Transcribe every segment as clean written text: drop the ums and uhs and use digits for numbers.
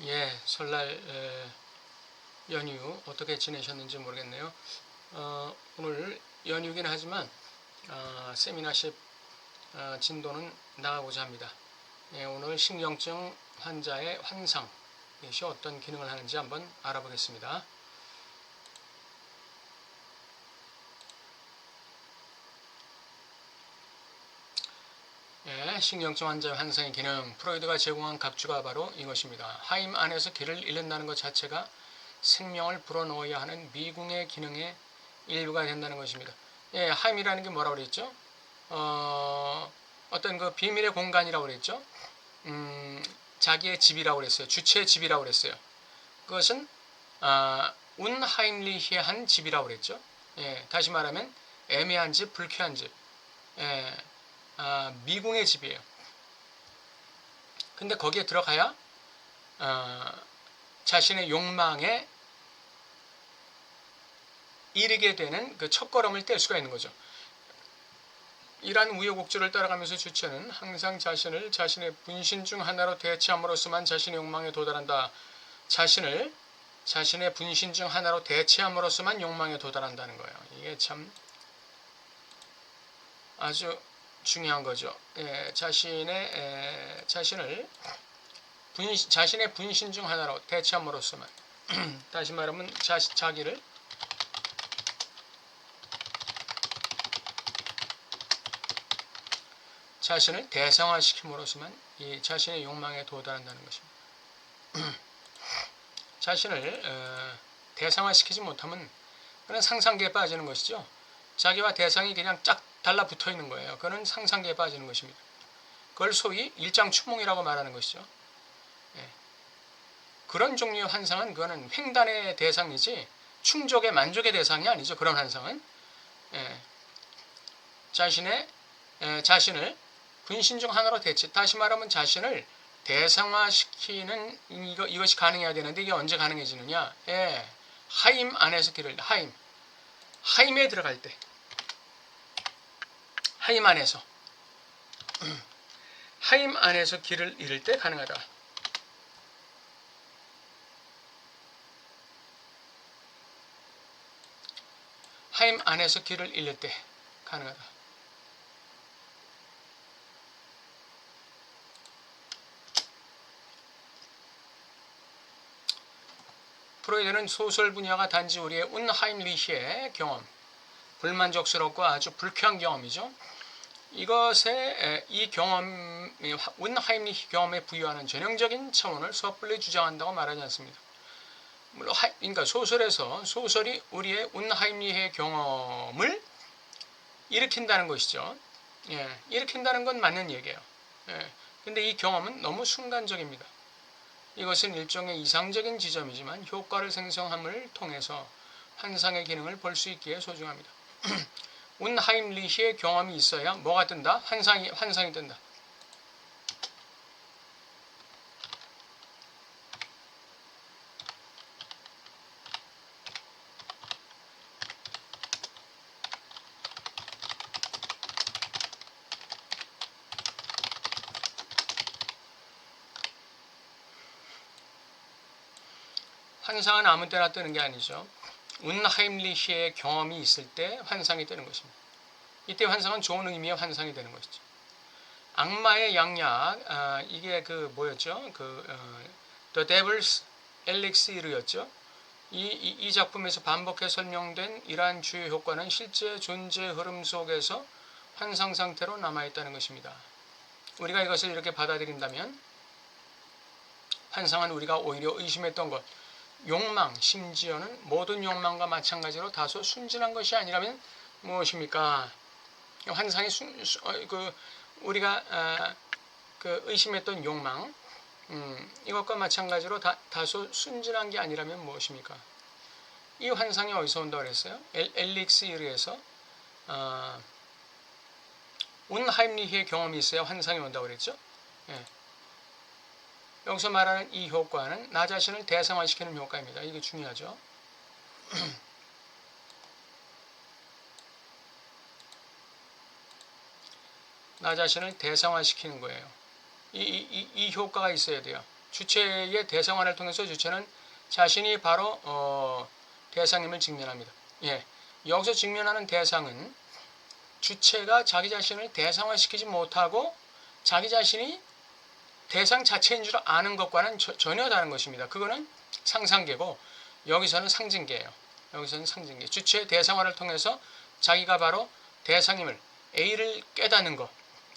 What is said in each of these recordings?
예, 설날 연휴 어떻게 지내셨는지 모르겠네요. 오늘 연휴긴 하지만 세미나십 진도는 나가고자 합니다. 예, 오늘 신경증 환자의 환상, 이것이 어떤 기능을 하는지 한번 알아보겠습니다. 예, 신경증 환자의 환상의 기능, 프로이드가 제공한 각주가 바로 이것입니다. 하임 안에서 길을 잃는다는 것 자체가 생명을 불어넣어야 하는 미궁의 기능의 일부가 된다는 것입니다. 예, 하임이라는 게 뭐라고 그랬죠? 어떤 그 비밀의 공간이라고 그랬죠? 자기의 집이라고 그랬어요. 주체의 집이라고 그랬어요. 그것은 운하임리히한 집이라고 그랬죠. 예, 다시 말하면 애매한 집, 불쾌한 집. 예, 미궁의 집이에요. 근데 거기에 들어가야 자신의 욕망에 이르게 되는 그 첫걸음을 뗄 수가 있는 거죠. 이러한 우여곡절을 따라가면서 주체는 항상 자신을 자신의 분신 중 하나로 대체함으로써만 자신의 욕망에 도달한다. 자신의 분신 중 하나로 대체함으로써만 욕망에 도달한다는 거예요. 이게 참 아주 중요한 거죠. 예, 자신의 분신 중 하나로 대체함으로써만 다시 말하면 자기를 대상화시킴으로써만 이 자신의 욕망에 도달한다는 것입니다. 자신을 대상화시키지 못하면 그는 상상계에 빠지는 것이죠. 자기와 대상이 그냥 쫙 달라붙어 있는 거예요. 그는 상상계에 빠지는 것입니다. 그걸 소위 일장춘몽이라고 말하는 것이죠. 예. 그런 종류의 환상은 그거는 횡단의 대상이지 충족의 만족의 대상이 아니죠. 그런 환상은 예. 자신을 분신 중 하나로 다시 말하면 자신을 대상화시키는 이것이 가능해야 되는데 이게 언제 가능해지느냐? 예, 하임 안에서 길을 하임에 들어갈 때 하임 안에서 길을 잃을 때 가능하다. 하임 안에서 길을 잃을 때 가능하다. 프로이드는 소설 분야가 단지 우리의 운하임리히의 경험, 불만족스럽고 아주 불쾌한 경험이죠. 이것에 이 경험, 운하임리히 경험에 부여하는 전형적인 차원을 섣불리 주장한다고 말하지 않습니다. 물론 그러니까 소설이 우리의 운하임리히의 경험을 일으킨다는 것이죠. 예, 일으킨다는 건 맞는 얘기예요. 예, 근데 이 경험은 너무 순간적입니다. 이것은 일종의 이상적인 지점이지만 효과를 생성함을 통해서 환상의 기능을 볼 수 있기에 소중합니다. 운하임리히의 경험이 있어야 뭐가 뜬다? 환상이 뜬다. 환상은 아무 때나 뜨는 게 아니죠. 운하임리히의 경험이 있을 때 환상이 뜨는 것입니다. 이때 환상은 좋은 의미의 환상이 되는 것이죠. 악마의 양약, 이게 그 뭐였죠? The Devil's Elixir였죠. 이 작품에서 반복해 설명된 이러한 주요 효과는 실제 존재 흐름 속에서 환상 상태로 남아있다는 것입니다. 우리가 이것을 이렇게 받아들인다면 환상은 우리가 오히려 의심했던 것, 욕망, 심지어는 모든 욕망과 마찬가지로 다소 순진한 것이 아니라면 무엇입니까? 환상이 우리가 의심했던 욕망, 이것과 마찬가지로 다소 순진한 게 아니라면 무엇입니까? 이 환상이 어디서 온다고 그랬어요? 엘릭스이르에서 운하임리히의 경험이 있어야 환상이 온다고 그랬죠? 예. 여기서 말하는 이 효과는 나 자신을 대상화시키는 효과입니다. 이게 중요하죠. 나 자신을 대상화시키는 거예요. 이 효과가 있어야 돼요. 주체의 대상화를 통해서 주체는 자신이 바로 대상임을 직면합니다. 예, 여기서 직면하는 대상은 주체가 자기 자신을 대상화시키지 못하고 자기 자신이 대상 자체인 줄 아는 것과는 전혀 다른 것입니다. 그거는 상상계고 여기서는 상징계예요. 여기서는 상징계. 주체의 대상화를 통해서 자기가 바로 대상임을 A를 깨닫는 것.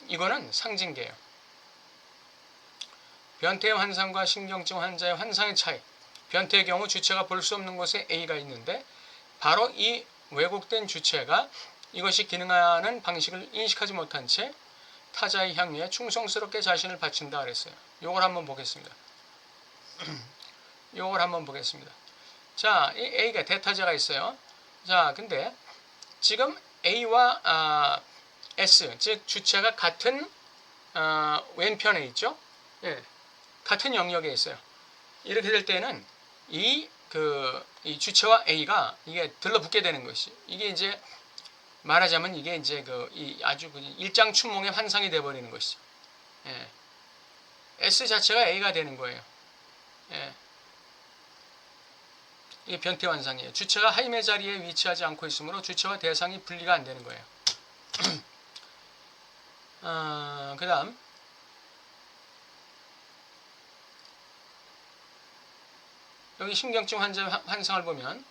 이거는 상징계예요. 변태 환상과 신경증 환자의 환상의 차이. 변태의 경우 주체가 볼 수 없는 곳에 A가 있는데 바로 이 왜곡된 주체가 이것이 기능하는 방식을 인식하지 못한 채 타자의 향유에 충성스럽게 자신을 바친다 그랬어요. 요걸 한번 보겠습니다. 요걸 한번 보겠습니다. 자, 이 A가 대타자가 있어요. 자, 근데 지금 A와 S, 즉 주체가 같은 왼편에 있죠. 예, 같은 영역에 있어요. 이렇게 될 때는 이 주체와 A가 이게 들러붙게 되는 것이, 이게 이제 말하자면 이게 이제 아주 일장춘몽의 환상이 되어버리는 것이죠. 예. S 자체가 A가 되는 거예요. 예. 이게 변태 환상이에요. 주체가 하임의 자리에 위치하지 않고 있으므로 주체와 대상이 분리가 안 되는 거예요. 그 다음 여기 신경증 환자 환상을 보면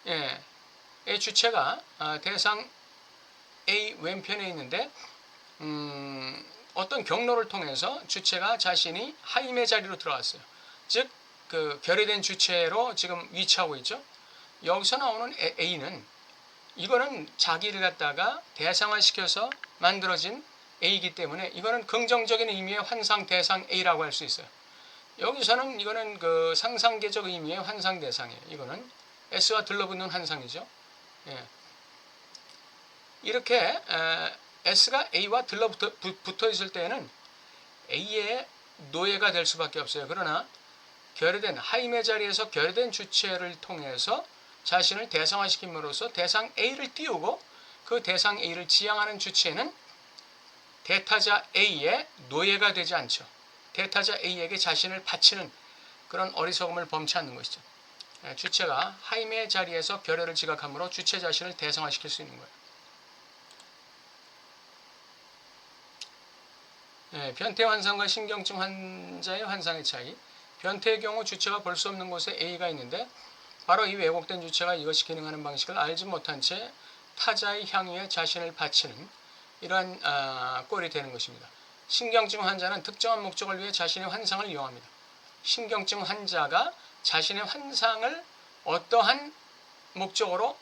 예, A 주체가 대상 A 왼편에 있는데 어떤 경로를 통해서 주체가 자신이 하임의 자리로 들어왔어요. 즉 결여된 주체로 지금 위치하고 있죠. 여기서 나오는 A는 이거는 자기를 갖다가 대상화시켜서 만들어진 A이기 때문에 이거는 긍정적인 의미의 환상 대상 A라고 할 수 있어요. 여기서는 이거는 상상계적 의미의 환상 대상이에요. 이거는 S와 들러붙는 환상이죠. 예. 이렇게 S가 A와 들러붙어 있을 때는 A의 노예가 될 수밖에 없어요. 그러나 결여된 하임의 자리에서 결여된 주체를 통해서 자신을 대상화시킴으로써 대상 A를 띄우고 그 대상 A를 지향하는 주체는 대타자 A의 노예가 되지 않죠. 대타자 A에게 자신을 바치는 그런 어리석음을 범치 않는 것이죠. 주체가 하임의 자리에서 결여를 지각함으로 주체 자신을 대상화시킬 수 있는 거예요. 변태 환상과 신경증 환자의 환상의 차이. 변태의 경우 주체가 볼 수 없는 곳에 A가 있는데 바로 이 왜곡된 주체가 이것이 기능하는 방식을 알지 못한 채 타자의 향유에 자신을 바치는 이러한 꼴이 되는 것입니다. 신경증 환자는 특정한 목적을 위해 자신의 환상을 이용합니다. 신경증 환자가 자신의 환상을 어떠한 목적으로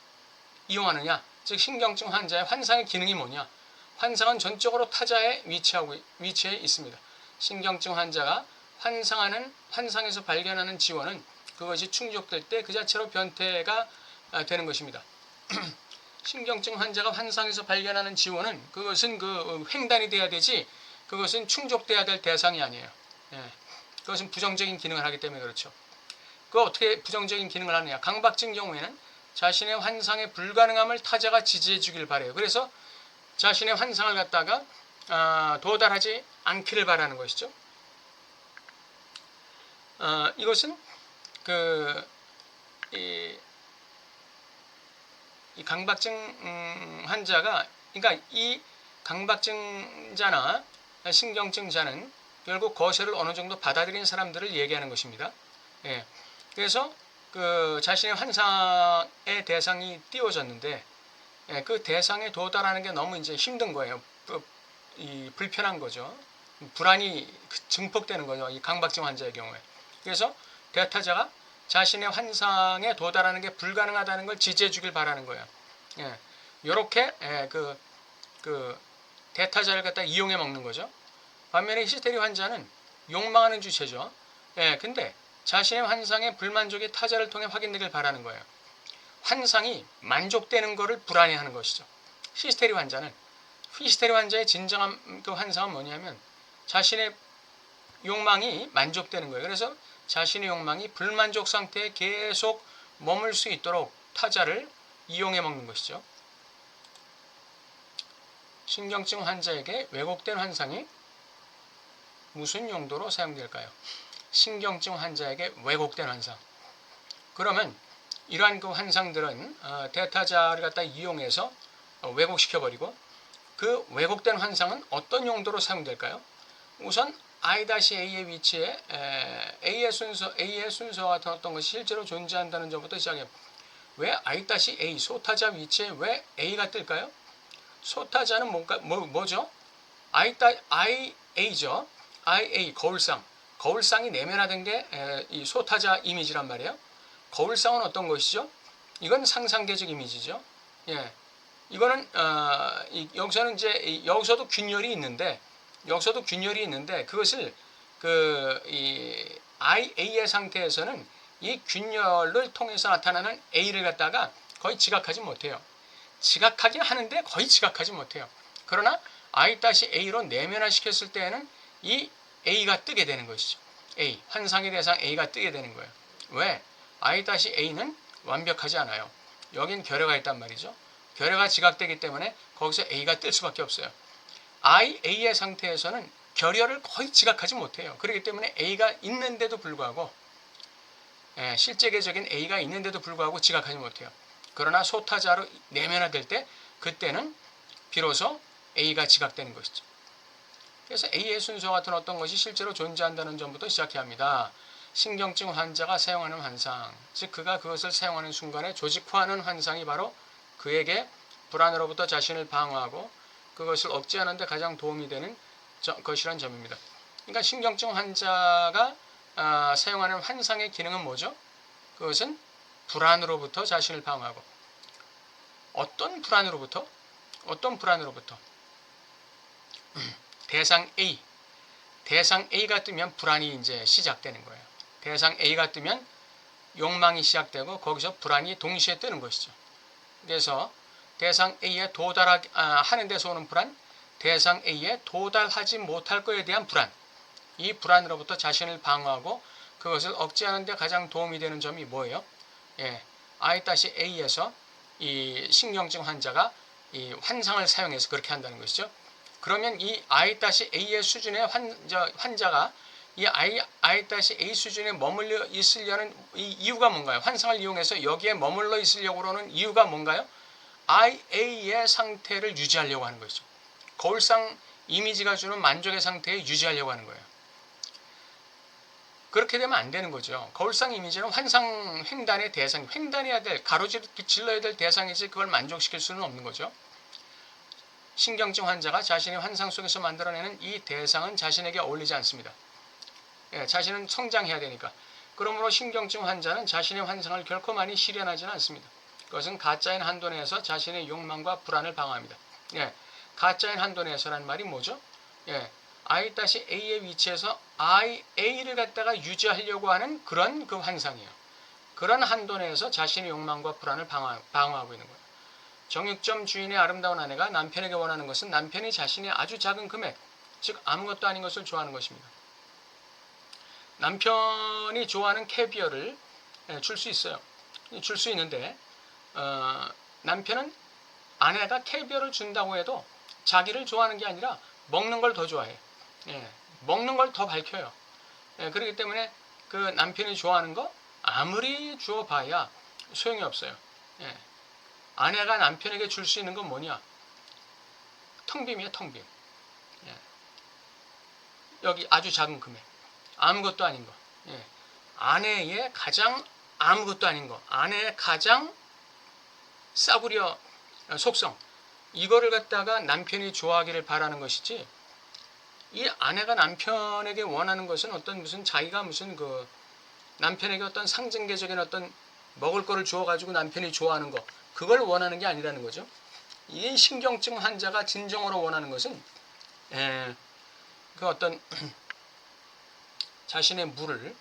이용하느냐, 즉 신경증 환자의 환상의 기능이 뭐냐. 환상은 전적으로 타자에 위치해 있습니다. 신경증 환자가 환상에서 발견하는 지원은 그것이 충족될 때 그 자체로 변태가 되는 것입니다. 신경증 환자가 환상에서 발견하는 지원은 그것은 횡단이 돼야 되지 그것은 충족돼야 될 대상이 아니에요. 예. 그것은 부정적인 기능을 하기 때문에 그렇죠. 그 어떻게 부정적인 기능을 하느냐. 강박증 경우에는 자신의 환상의 불가능함을 타자가 지지해 주길 바래요. 그래서 자신의 환상을 갖다가 도달하지 않기를 바라는 것이죠. 이것은 이 강박증 환자가, 그러니까 이 강박증자나 신경증자는 결국 거세를 어느 정도 받아들인 사람들을 얘기하는 것입니다. 예. 그래서 자신의 환상의 대상이 띄워졌는데 그 대상에 도달하는 게 너무 이제 힘든 거예요. 불편한 거죠. 불안이 증폭되는 거죠. 이 강박증 환자의 경우에. 그래서 대타자가 자신의 환상에 도달하는 게 불가능하다는 걸 지지해 주길 바라는 거예요. 예. 요렇게 대타자를 갖다 이용해 먹는 거죠. 반면에 히스테리 환자는 욕망하는 주체죠. 예. 근데 자신의 환상의 불만족이 타자를 통해 확인되길 바라는 거예요. 환상이 만족되는 것을 불안해하는 것이죠. 히스테리 환자의 진정한 환상은 뭐냐면 자신의 욕망이 만족되는 거예요. 그래서 자신의 욕망이 불만족 상태에 계속 머물 수 있도록 타자를 이용해 먹는 것이죠. 신경증 환자에게 왜곡된 환상이 무슨 용도로 사용될까요? 신경증 환자에게 왜곡된 환상. 그러면 이러한 그 환상들은 대타자를 갖다 이용해서 왜곡시켜버리고, 그 왜곡된 환상은 어떤 용도로 사용될까요? 우선 I-A의 위치에 A의 순서와 같은 어떤 것이 실제로 존재한다는 점부터 시작해요. 왜 I-A 소타자 위치에 왜 A가 뜰까요? 소타자는 뭐죠? IA죠. IA 거울상. 거울상이 내면화된 게 이 소타자 이미지란 말이에요. 거울상은 어떤 것이죠? 이건 상상계적 이미지죠. 예, 이거는 여기서는 이제 여기서도 균열이 있는데 그것을 이 IA의 상태에서는 이 균열을 통해서 나타나는 A를 갖다가 거의 지각하지 못해요. 지각하긴 하는데 거의 지각하지 못해요. 그러나 I-A로 내면화시켰을 때에는 이 A가 뜨게 되는 것이죠. A, 환상의 대상 A가 뜨게 되는 거예요. 왜? I-A는 완벽하지 않아요. 여긴 결여가 있단 말이죠. 결여가 지각되기 때문에 거기서 A가 뜰 수밖에 없어요. I-A의 상태에서는 결여를 거의 지각하지 못해요. 그렇기 때문에 A가 있는데도 불구하고 실제계적인 A가 있는데도 불구하고 지각하지 못해요. 그러나 소타자로 내면화될 때 그때는 비로소 A가 지각되는 것이죠. 그래서 A의 순서 같은 어떤 것이 실제로 존재한다는 점부터 시작해야 합니다. 신경증 환자가 사용하는 환상, 즉 그가 그것을 사용하는 순간에 조직화하는 환상이 바로 그에게 불안으로부터 자신을 방어하고 그것을 억제하는 데 가장 도움이 되는 것이란 점입니다. 그러니까 신경증 환자가 사용하는 환상의 기능은 뭐죠? 그것은 불안으로부터 자신을 방어하고. 어떤 불안으로부터? 대상 A가 뜨면 불안이 이제 시작되는 거예요. 대상 A가 뜨면 욕망이 시작되고 거기서 불안이 동시에 뜨는 것이죠. 그래서 대상 A에 하는 데서 오는 불안, 대상 A에 도달하지 못할 것에 대한 불안, 이 불안으로부터 자신을 방어하고 그것을 억제하는 데 가장 도움이 되는 점이 뭐예요? I-A에서 이 신경증 환자가 이 환상을 사용해서 그렇게 한다는 것이죠. 그러면 이 I-A의 수준의 환자가 이 I-A 수준에 머물러 있으려는 이 이유가 뭔가요? 환상을 이용해서 여기에 머물러 있으려고 하는 이유가 뭔가요? IA의 상태를 유지하려고 하는 것이죠. 거울상 이미지가 주는 만족의 상태에 유지하려고 하는 거예요. 그렇게 되면 안 되는 거죠. 거울상 이미지는 환상 횡단의 대상, 횡단해야 될, 가로질러야 될 대상이지 그걸 만족시킬 수는 없는 거죠. 신경증 환자가 자신의 환상 속에서 만들어내는 이 대상은 자신에게 어울리지 않습니다. 자신은 성장해야 되니까. 그러므로 신경증 환자는 자신의 환상을 결코 많이 실현하지는 않습니다. 그것은 가짜인 한도 내에서 자신의 욕망과 불안을 방어합니다. 가짜인 한도 내에서라는 말이 뭐죠? I-A의 위치에서 I-A를 갖다가 유지하려고 하는 그런 그 환상이에요. 그런 한도 내에서 자신의 욕망과 불안을 방어하고 있는 거예요. 정육점 주인의 아름다운 아내가 남편에게 원하는 것은 남편이 자신의 아주 작은 금액, 즉 아무것도 아닌 것을 좋아하는 것입니다. 남편이 좋아하는 캐비어를 줄 수 있어요. 줄 수 있는데 남편은 아내가 캐비어를 준다고 해도 자기를 좋아하는 게 아니라 먹는 걸 더 좋아해. 먹는 걸 더 밝혀요. 그렇기 때문에 그 남편이 좋아하는 거 아무리 주어봐야 소용이 없어요. 아내가 남편에게 줄 수 있는 건 뭐냐? 텅빔이에요, 텅빔. 여기 아주 작은 금액. 아무것도 아닌 거. 아내의 가장 아무것도 아닌 거. 아내의 가장 싸구려 속성. 이거를 갖다가 남편이 좋아하기를 바라는 것이지, 이 아내가 남편에게 원하는 것은 무슨 자기가 무슨 그 남편에게 어떤 상징계적인 어떤 먹을 거를 주어가지고 남편이 좋아하는 거, 그걸 원하는 게 아니라는 거죠. 이 신경증 환자가 진정으로 원하는 것은 그 어떤 자신의 물을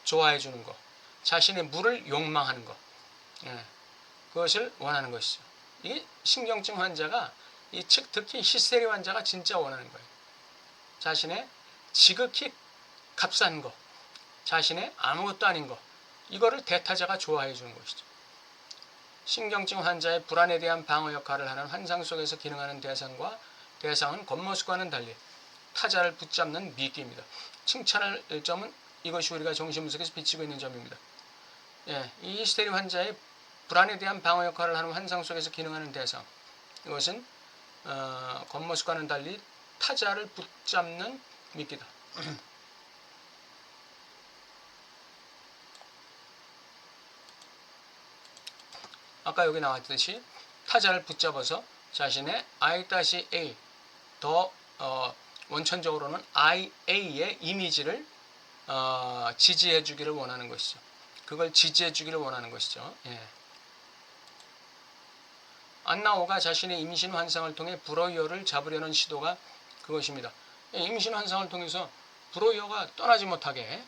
좋아해 주는 거, 자신의 물을 욕망하는 거, 그것을 원하는 것이죠. 이 신경증 환자가 특히 히스테리 환자가 진짜 원하는 거예요. 자신의 지극히 값싼 거, 자신의 아무것도 아닌 거, 이거를 대타자가 좋아해 주는 것이죠. 신경증 환자의 불안에 대한 방어 역할을 하는 환상 속에서 기능하는 대상은 겉모습과는 달리 타자를 붙잡는 미끼입니다. 칭찬할 점은 이것이 우리가 정신분석에서 비치고 있는 점입니다. 예, 이 히스테리 환자의 불안에 대한 방어 역할을 하는 환상 속에서 기능하는 대상. 이것은 겉모습과는 달리 타자를 붙잡는 미끼다. 아까 여기 나왔듯이 타자를 붙잡아서 자신의 I-A 더 원천적으로는 IA의 이미지를 지지해 주기를 원하는 것이죠. 그걸 지지해 주기를 원하는 것이죠. 예. 안나오가 자신의 임신 환상을 통해 브로이어를 잡으려는 시도가 그것입니다. 임신 환상을 통해서 브로이어가 떠나지 못하게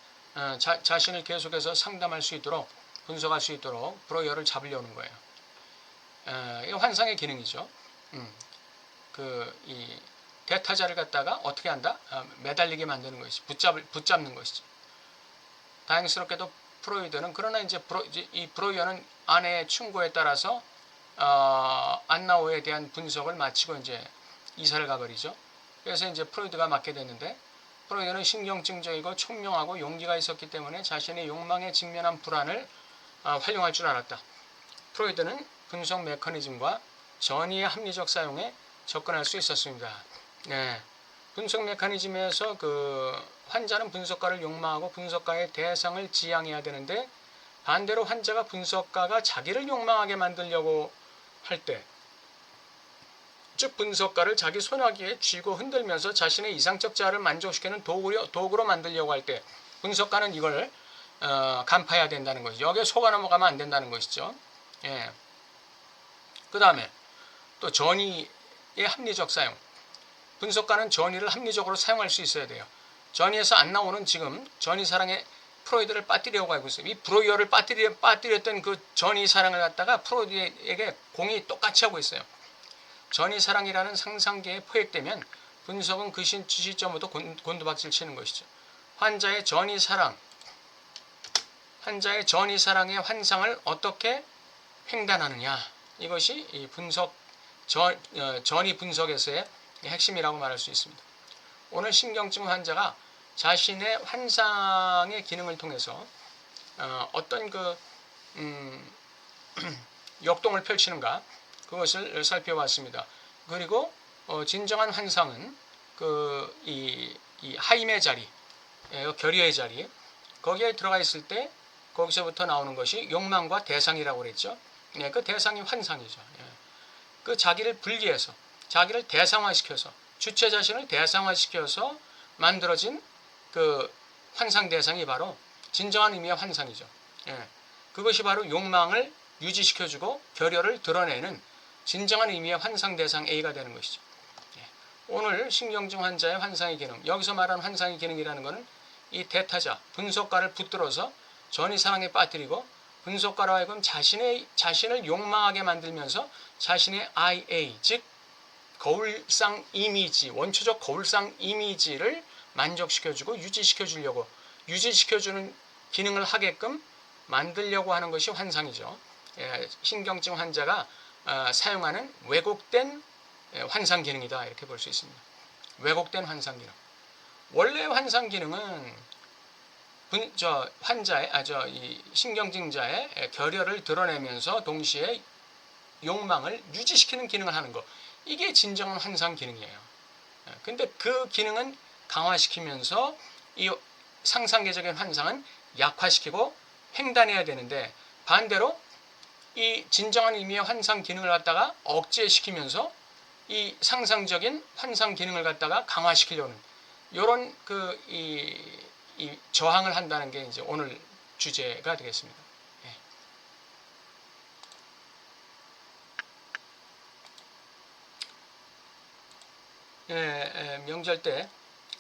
자신을 계속해서 상담할 수 있도록 분석할 수 있도록 브로이어를 잡으려는 거예요. 이 환상의 기능이죠. 이 대타자를 갖다가 어떻게 한다? 매달리게 만드는 것이죠. 붙잡는 것이죠. 다행스럽게도 프로이드는 그러나 이제 이 브로이어는 아내의 충고에 따라서 안나오에 대한 분석을 마치고 이제 이사를 가버리죠. 그래서 이제 프로이드가 맡게 됐는데 프로이드는 신경증적이고 총명하고 용기가 있었기 때문에 자신의 욕망에 직면한 불안을 활용할 줄 알았다. 프로이드는 분석 메커니즘과 전이의 합리적 사용에 접근할 수 있었습니다. 네. 분석 메커니즘에서 환자는 분석가를 욕망하고 분석가의 대상을 지향해야 되는데 반대로 환자가 분석가가 자기를 욕망하게 만들려고 할 때, 즉 분석가를 자기 손아귀에 쥐고 흔들면서 자신의 이상적 자아를 만족시키는 도구로 만들려고 할 때 분석가는 이걸 간파해야 된다는 것이죠. 여기에 속아 넘어가면 안 된다는 것이죠. 예. 그 다음에 또 전이의 합리적 사용. 분석가는 전이를 합리적으로 사용할 수 있어야 돼요. 전이에서 안 나오는 지금 전이 사랑의 프로이드를 빠뜨리려고 하고 있어요. 이 브로이어를 빠뜨렸던 그 전이 사랑을 갖다가 프로이드에게 공이 똑같이 하고 있어요. 전이 사랑이라는 상상계에 포획되면 분석은 그 시점부터 곤두박질 치는 것이죠. 환자의 전이 사랑의 환상을 어떻게 횡단하느냐. 이것이 이 전이 분석에서의 핵심이라고 말할 수 있습니다. 오늘 신경증 환자가 자신의 환상의 기능을 통해서 어떤 역동을 펼치는가 그것을 살펴봤습니다. 그리고 진정한 환상은 이 하임의 자리, 결의의 자리 거기에 들어가 있을 때 거기서부터 나오는 것이 욕망과 대상이라고 그랬죠. 네, 그 대상이 환상이죠. 예. 그 자기를 분리해서 자기를 대상화시켜서 주체 자신을 대상화시켜서 만들어진 그 환상 대상이 바로 진정한 의미의 환상이죠. 예. 그것이 바로 욕망을 유지시켜주고 결여를 드러내는 진정한 의미의 환상 대상 A가 되는 것이죠. 예. 오늘 신경증 환자의 환상의 기능, 여기서 말하는 환상의 기능이라는 것은 이 대타자, 분석가를 붙들어서 전이사랑에 빠뜨리고 분석가로 하여금 자신을 욕망하게 만들면서 자신의 IA, 즉 거울상 이미지, 원초적 거울상 이미지를 만족시켜주고 유지시켜주는 기능을 하게끔 만들려고 하는 것이 환상이죠. 예, 신경증 환자가 사용하는 왜곡된 환상 기능이다 이렇게 볼 수 있습니다. 왜곡된 환상 기능. 원래 환상 기능은 이 신경증자의 결여를 드러내면서 동시에 욕망을 유지시키는 기능을 하는 것. 이게 진정한 환상 기능이에요. 근데 그 기능은 강화시키면서 이 상상계적인 환상은 약화시키고 횡단해야 되는데 반대로 이 진정한 의미의 환상 기능을 갖다가 억제시키면서 이 상상적인 환상 기능을 갖다가 강화시키려는 이런 이 저항을 한다는 게 이제 오늘 주제가 되겠습니다. 명절 때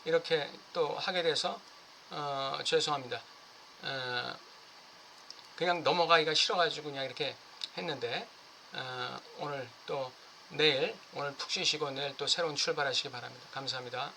이렇게 또 하게 돼서 죄송합니다. 그냥 넘어가기가 싫어가지고 그냥 이렇게 했는데 오늘 또 오늘 푹 쉬시고 내일 또 새로운 출발하시기 바랍니다. 감사합니다.